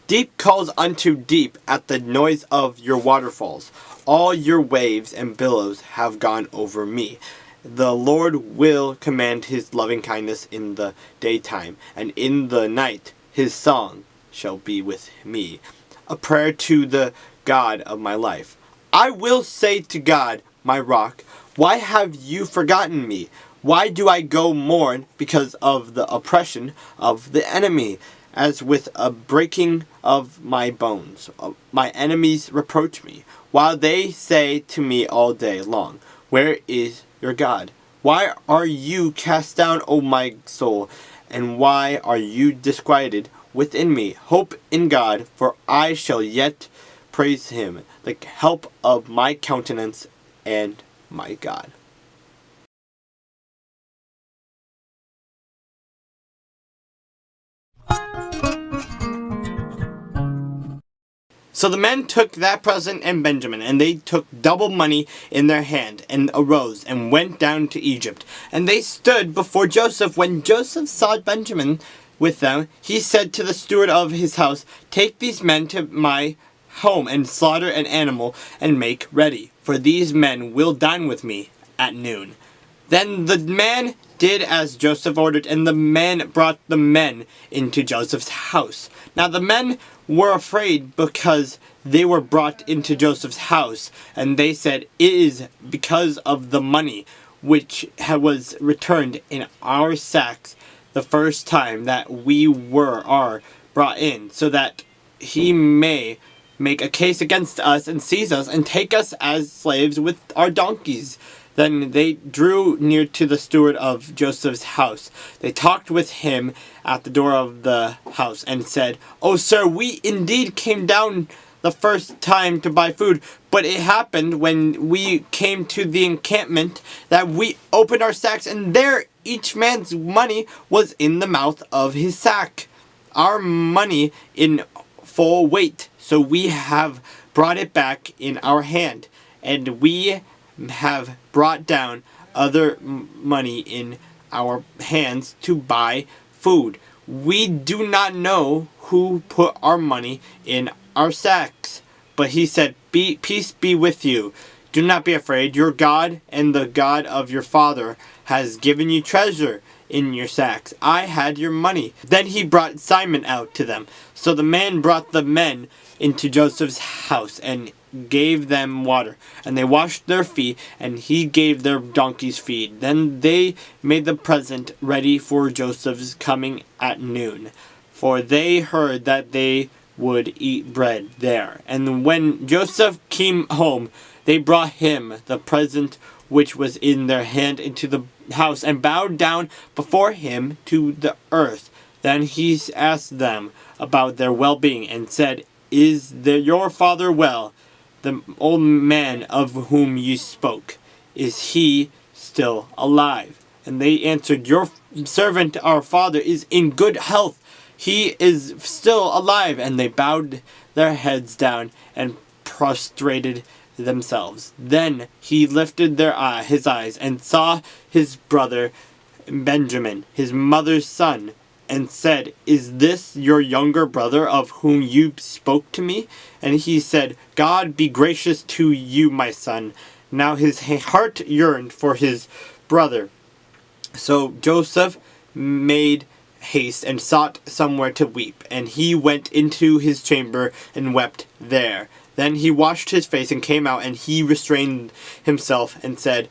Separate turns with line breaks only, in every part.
Deep calls unto deep at the noise of your waterfalls. All your waves and billows have gone over me. The Lord will command his loving kindness in the daytime, and in the night his song shall be with me. A prayer to the God of my life. I will say to God, my rock, why have you forgotten me? Why do I go mourn because of the oppression of the enemy? As with a breaking of my bones, my enemies reproach me, while they say to me all day long, where is your God? Why are you cast down, O my soul, and why are you disquieted within me? Hope in God, for I shall yet praise him, the help of my countenance and my God. So the men took that present and Benjamin, and they took double money in their hand, and arose, and went down to Egypt. And they stood before Joseph. When Joseph saw Benjamin with them, he said to the steward of his house, take these men to my home, and slaughter an animal, and make ready, for these men will dine with me at noon. Then the man did as Joseph ordered, and the man brought the men into Joseph's house. Now the men were afraid because they were brought into Joseph's house, and they said, it is because of the money which was returned in our sacks the first time that we are brought in, so that he may make a case against us and seize us and take us as slaves with our donkeys. Then they drew near to the steward of Joseph's house. They talked with him at the door of the house and said, O sir, we indeed came down the first time to buy food, but it happened when we came to the encampment that we opened our sacks, and there each man's money was in the mouth of his sack, our money in full weight. So we have brought it back in our hand, and we have brought down other money in our hands to buy food. We do not know who put our money in our sacks. But he said, peace be with you. Do not be afraid. Your God and the God of your father has given you treasure in your sacks. I had your money. Then he brought Simon out to them. So the man brought the men into Joseph's house and gave them water, and they washed their feet, and he gave their donkeys feed. Then they made the present ready for Joseph's coming at noon, for they heard that they would eat bread there. And when Joseph came home, they brought him the present which was in their hand into the house, and bowed down before him to the earth. Then he asked them about their well-being, and said, is your father well? The old man of whom you spoke, is he still alive? And they answered, your servant our father is in good health. He is still alive. And they bowed their heads down and prostrated themselves. Then he lifted his eyes and saw his brother Benjamin, his mother's son, and said, is this your younger brother of whom you spoke to me? And he said, God be gracious to you, my son. Now his heart yearned for his brother. So Joseph made haste and sought somewhere to weep, and he went into his chamber and wept there. Then he washed his face and came out, and he restrained himself and said,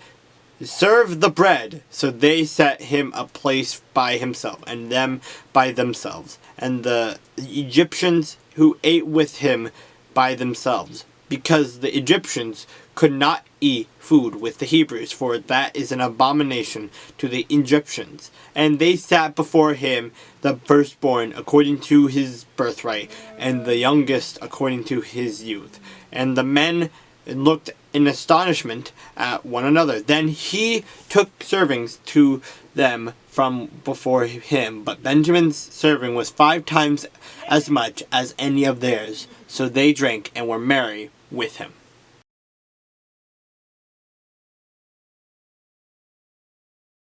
serve the bread. So they set him a place by himself, and them by themselves, and the Egyptians who ate with him by themselves, because the Egyptians could not eat food with the Hebrews, for that is an abomination to the Egyptians. And they sat before him, the firstborn according to his birthright, and the youngest according to his youth. And the men looked in astonishment at one another. Then he took servings to them from before him, but Benjamin's serving was 5 times as much as any of theirs. So they drank and were merry with him.